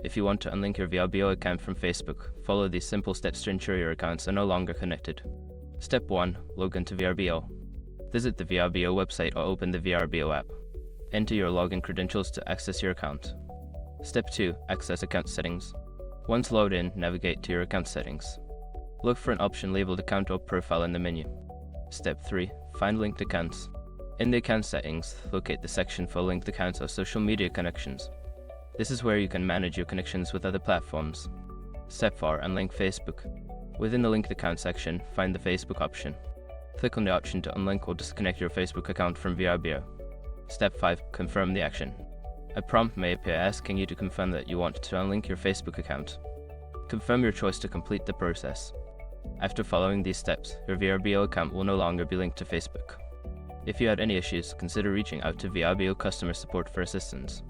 If you want to unlink your Vrbo account from Facebook, follow these simple steps to ensure your accounts are no longer connected. Step 1. Log into Vrbo. Visit the Vrbo website or open the Vrbo app. Enter your login credentials to access your account. Step 2. Access account settings. Once logged in, navigate to your account settings. Look for an option labeled Account or Profile in the menu. Step 3. Find linked accounts. In the account settings, locate the section for linked accounts or social media connections. This is where you can manage your connections with other platforms. Step 4. Unlink Facebook. Within the linked account section, find the Facebook option. Click on the option to unlink or disconnect your Facebook account from Vrbo. Step 5. Confirm the action. A prompt may appear asking you to confirm that you want to unlink your Facebook account. Confirm your choice to complete the process. After following these steps, your Vrbo account will no longer be linked to Facebook. If you had any issues, consider reaching out to Vrbo customer support for assistance.